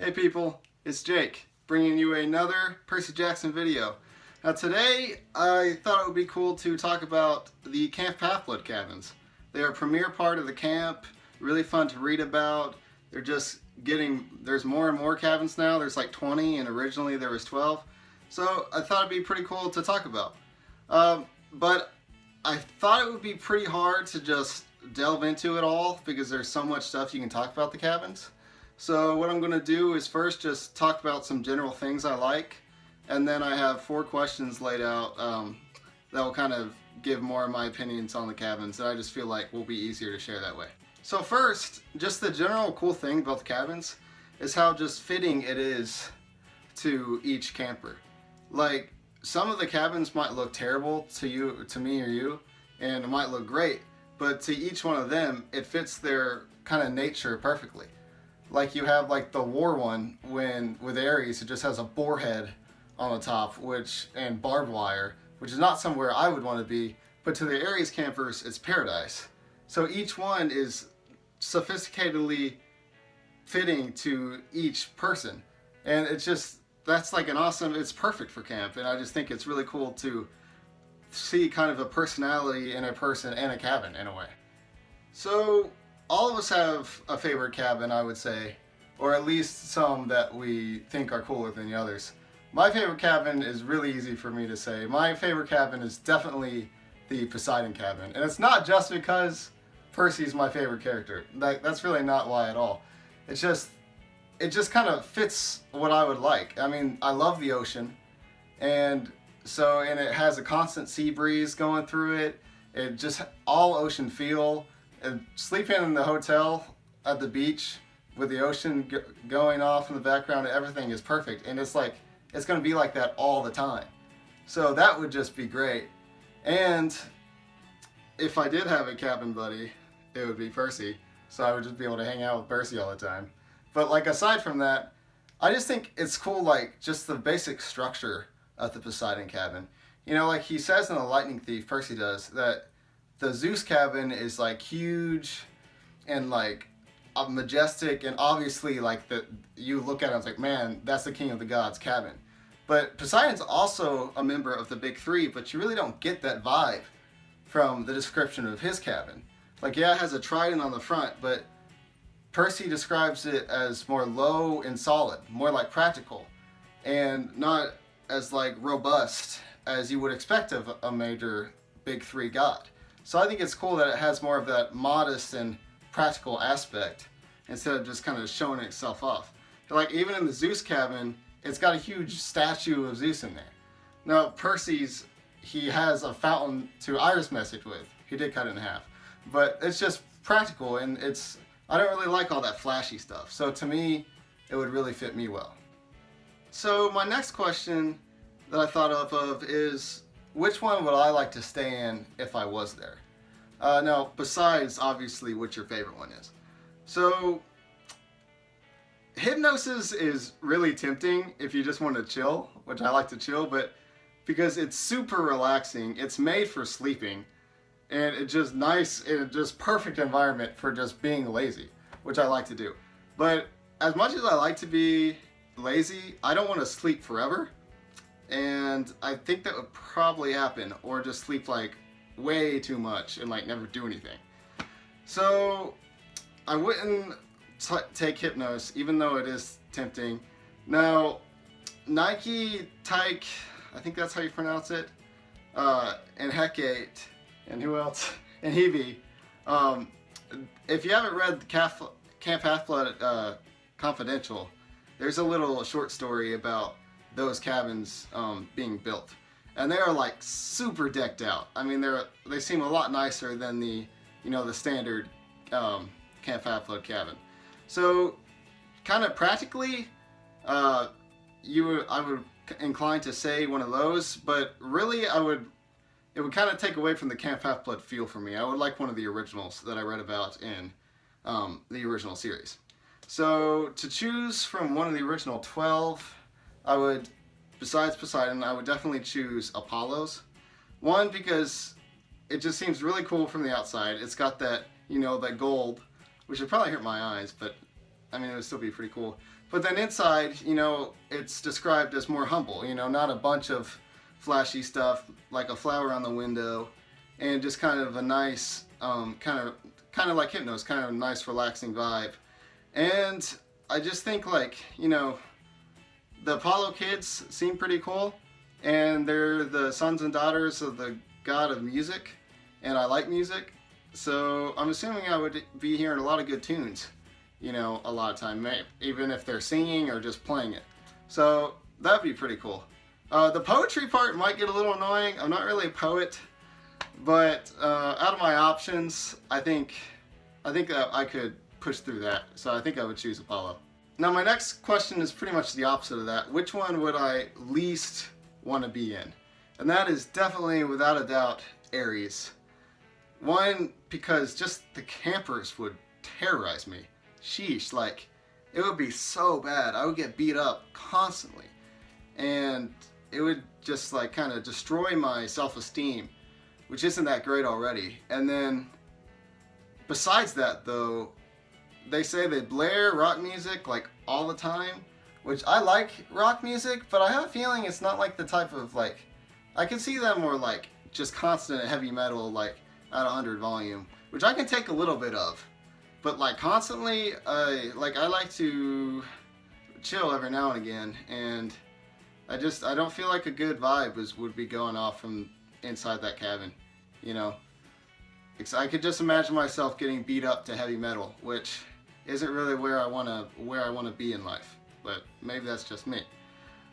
Hey people, it's Jake, bringing you another Percy Jackson video. Now today, I thought it would be cool to talk about the Camp Half-Blood cabins. They are a premier part of the camp, really fun to read about. They're just there's more and more cabins now. There's like 20 and originally there was 12. So I thought it'd be pretty cool to talk about. But I thought it would be pretty hard to just delve into it all because there's so much stuff you can talk about the cabins. So what I'm going to do is first just talk about some general things I like, and then I have 4 questions laid out that will kind of give more of my opinions on the cabins that I just feel like will be easier to share that way. So first, just the general cool thing about the cabins is how just fitting it is to each camper. Like, some of the cabins might look terrible to me or you, and it might look great, but to each one of them, it fits their kind of nature perfectly. Like you have like the war one with Ares, it just has a boar head on the top, and barbed wire, which is not somewhere I would want to be, but to the Ares campers, it's paradise. So each one is sophisticatedly fitting to each person, and that's like it's perfect for camp, and I just think it's really cool to see kind of a personality in a person and a cabin in a way. So all of us have a favorite cabin, I would say, or at least some that we think are cooler than the others. My favorite cabin is really easy for me to say. My favorite cabin is definitely the Poseidon cabin, and it's not just because Percy's my favorite character. That's really not why at all. It just kind of fits what I would like. I mean, I love the ocean, and it has a constant sea breeze going through it. It just all ocean feel. And sleeping in the hotel at the beach with the ocean going off in the background, everything is perfect, and it's going to be like that all the time. So that would just be great. And if I did have a cabin buddy, it would be Percy. So I would just be able to hang out with Percy all the time. But like aside from that, I just think it's cool, like just the basic structure of the Poseidon cabin. You know, like he says in The Lightning Thief, Percy does, that the Zeus cabin is like huge and like majestic, and obviously like you look at it and it's like, man, that's the king of the gods cabin. But Poseidon's also a member of the big 3, but you really don't get that vibe from the description of his cabin. Like, yeah, it has a trident on the front, but Percy describes it as more low and solid, more like practical, and not as like robust as you would expect of a major big 3 god. So I think it's cool that it has more of that modest and practical aspect instead of just kind of showing itself off. Like even in the Zeus cabin, it's got a huge statue of Zeus in there. Now Percy's, he has a fountain to Iris message with. He did cut it in half. But it's just practical, and I don't really like all that flashy stuff. So to me, it would really fit me well. So my next question that I thought of is, which one would I like to stay in if I was there? Now, besides obviously what your favorite one is. So, Hypnosis is really tempting if you just want to chill, which I like to chill, but because it's super relaxing, it's made for sleeping, and it's just nice, and just perfect environment for just being lazy, which I like to do. But as much as I like to be lazy, I don't want to sleep forever. And I think that would probably happen, or just sleep like way too much and like never do anything. So I wouldn't take Hypnos, even though it is tempting. Now, Nike, Tyke, I think that's how you pronounce it, and Hecate, and who else? And Hebe. If you haven't read Camp Half-Blood Confidential, there's a little short story about those cabins being built, and they are like super decked out. I mean, they seem a lot nicer than the standard Camp Half-Blood cabin. So kind of practically, I would incline to say one of those, but really it would kind of take away from the Camp Half-Blood feel for me. I would like one of the originals that I read about in the original series. So to choose from one of the original 12, besides Poseidon, I would definitely choose Apollo's. One, because it just seems really cool from the outside. It's got that, that gold, which would probably hurt my eyes, but I mean, it would still be pretty cool. But then inside, you know, it's described as more humble, you know, not a bunch of flashy stuff like a flower on the window, and just kind of a nice, kind of like Hypnos, kind of a nice relaxing vibe. And I just think, like, you know, the Apollo kids seem pretty cool, and they're the sons and daughters of the god of music, and I like music, so I'm assuming I would be hearing a lot of good tunes, you know, a lot of time, even if they're singing or just playing it. So that'd be pretty cool. The poetry part might get a little annoying. I'm not really a poet, but out of my options, I think that I could push through that. So I think I would choose Apollo. Now my next question is pretty much the opposite of that. Which one would I least want to be in? And that is definitely, without a doubt, Aries. One, because just the campers would terrorize me. Sheesh, like, it would be so bad. I would get beat up constantly. And it would just, like, kind of destroy my self-esteem, which isn't that great already. And then, besides that, though, they say they blare rock music, like, all the time, which I like rock music, but I have a feeling it's not, like, the type of, like, I can see them more, like, just constant heavy metal, like, at 100 volume, which I can take a little bit of. But, like, constantly, I like to chill every now and again, and I don't feel like a good vibe would be going off from inside that cabin, you know. I could just imagine myself getting beat up to heavy metal, which isn't really where I wanna be in life. But maybe that's just me.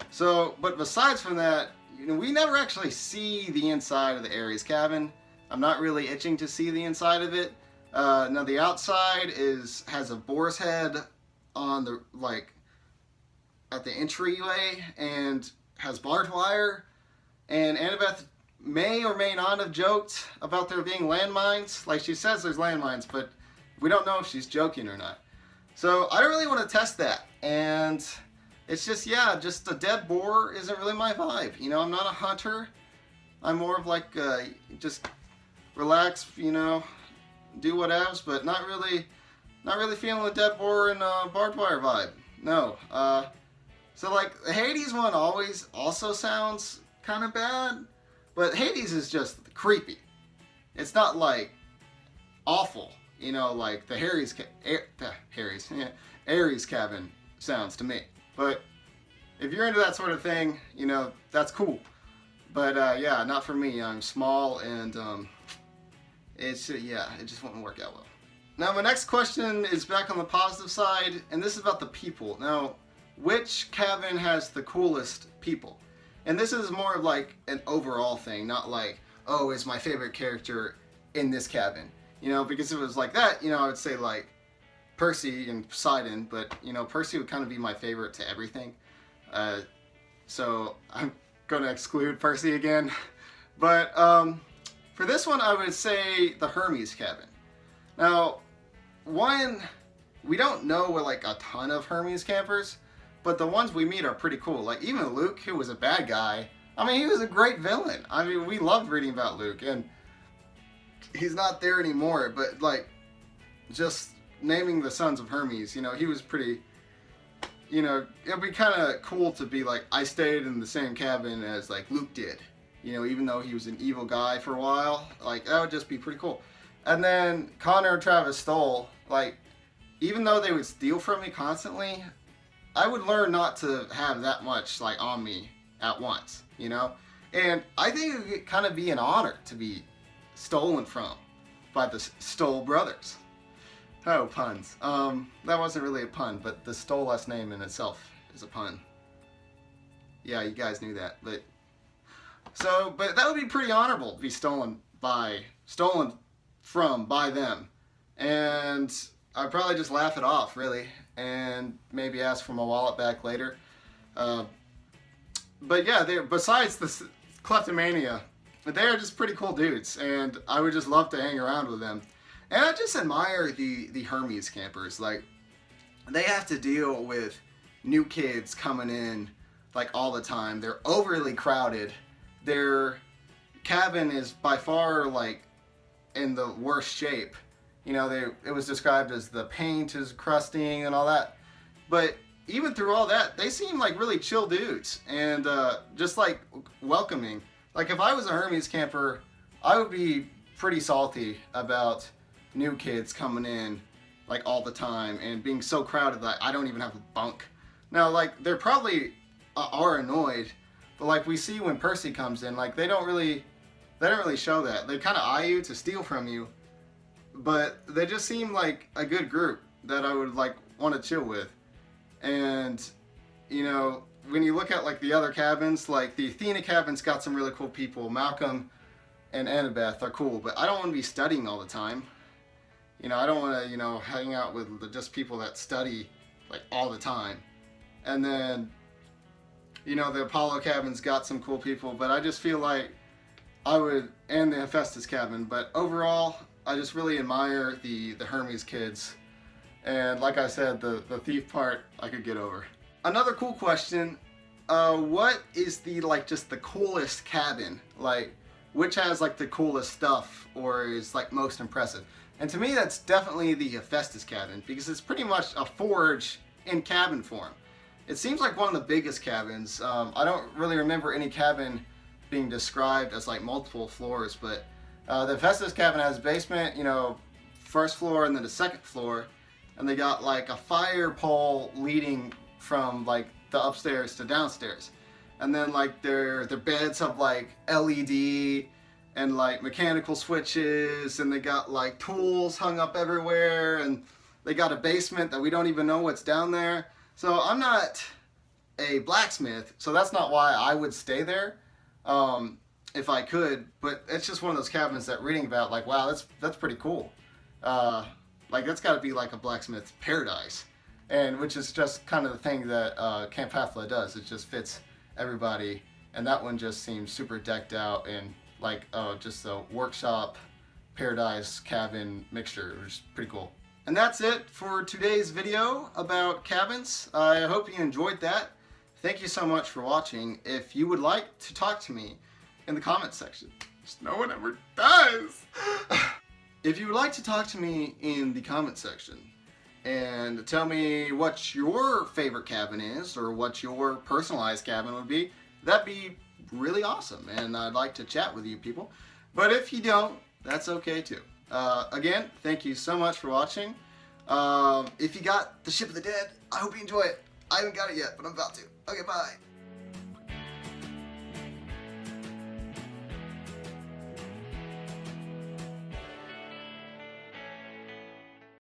So, but besides from that, you know, we never actually see the inside of the Aries cabin. I'm not really itching to see the inside of it. Now the outside has a boar's head on the, like, at the entryway, and has barbed wire, and Annabeth may or may not have joked about there being landmines. Like, she says there's landmines, but we don't know if she's joking or not. So I don't really want to test that, and it's just, yeah, just a dead boar isn't really my vibe. You know, I'm not a hunter. I'm more of like, just relax, you know, do whatevs, but not really feeling the dead boar and barbed wire vibe. No. So, like, the Hades one also sounds kind of bad, but Hades is just creepy. It's not, like, awful, you know, like the Aries cabin sounds to me. But if you're into that sort of thing, you know, that's cool. But yeah, not for me. I'm small, and it just wouldn't work out well. Now my next question is back on the positive side, and this is about the people. Now, which cabin has the coolest people? And this is more of like an overall thing, not like, oh, is my favorite character in this cabin? You know, because if it was like that, you know, I would say like Percy and Poseidon, but you know, Percy would kind of be my favorite to everything. So I'm gonna exclude Percy again. But for this one, I would say the Hermes cabin. Now, one, we don't know like a ton of Hermes campers, but the ones we meet are pretty cool. Like even Luke, who was a bad guy, I mean, he was a great villain. I mean, we loved reading about Luke, and he's not there anymore, but like, just naming the sons of Hermes, you know, he was pretty, you know, it'd be kind of cool to be like, I stayed in the same cabin as like Luke did, you know, even though he was an evil guy for a while. Like, that would just be pretty cool. And then Connor and Travis Stoll, like, even though they would steal from me constantly, I would learn not to have that much like on me at once, you know. And I think it would kind of be an honor to be stolen from by the Stoll brothers. Oh, puns. That wasn't really a pun, but the Stoll last name in itself is a pun. Yeah, you guys knew that, but that would be pretty honorable to be stolen from by them. And I'd probably just laugh it off, really, and maybe ask for my wallet back later. But yeah, besides the kleptomania, they're just pretty cool dudes, and I would just love to hang around with them. And I just admire the Hermes campers. Like, they have to deal with new kids coming in like all the time. They're overly crowded. Their cabin is by far like in the worst shape. You know, it was described as the paint is crusting and all that. But even through all that, they seem like really chill dudes and just like welcoming. Like if I was a Hermes camper, I would be pretty salty about new kids coming in like all the time and being so crowded that I don't even have a bunk. Now, like they're probably are annoyed, but like we see when Percy comes in, like they don't really show that. They kind of eye you to steal from you, but they just seem like a good group that I would like want to chill with. And you know, when you look at like the other cabins, like the Athena cabin's got some really cool people. Malcolm and Annabeth are cool, but I don't want to be studying all the time. You know, I don't want to, you know, hang out with just people that study like all the time. And then, you know, the Apollo cabin's got some cool people, but I just feel like I would, and the Hephaestus cabin, but overall, I just really admire the Hermes kids. And like I said, the thief part, I could get over. Another cool question, what is the, like, just the coolest cabin? Like, which has, like, the coolest stuff, or is, like, most impressive? And to me, that's definitely the Hephaestus cabin, because it's pretty much a forge in cabin form. It seems like one of the biggest cabins. I don't really remember any cabin being described as, like, multiple floors, but the Hephaestus cabin has a basement, you know, first floor and then the second floor, and they got, like, a fire pole leading from like the upstairs to downstairs, and then like their beds have like LED and like mechanical switches, and they got like tools hung up everywhere, and they got a basement that we don't even know what's down there. So I'm not a blacksmith, so that's not why I would stay there if I could, but it's just one of those cabins that reading about, like, wow, that's pretty cool. Like that's got to be like a blacksmith's paradise. And which is just kind of the thing that Camp Half-Blood does. It just fits everybody, and that one just seems super decked out and like just a workshop, paradise, cabin mixture. It was pretty cool. And that's it for today's video about cabins. I hope you enjoyed that. Thank you so much for watching. If you would like to talk to me in the comments section, which no one ever does. If you would like to talk to me in the comment section, and tell me what your favorite cabin is, or what your personalized cabin would be, that'd be really awesome, and I'd like to chat with you people. But if you don't, that's okay too. Again, thank you so much for watching. If you got the Ship of the Dead, I hope you enjoy it. I haven't got it yet, but I'm about to. Okay, bye.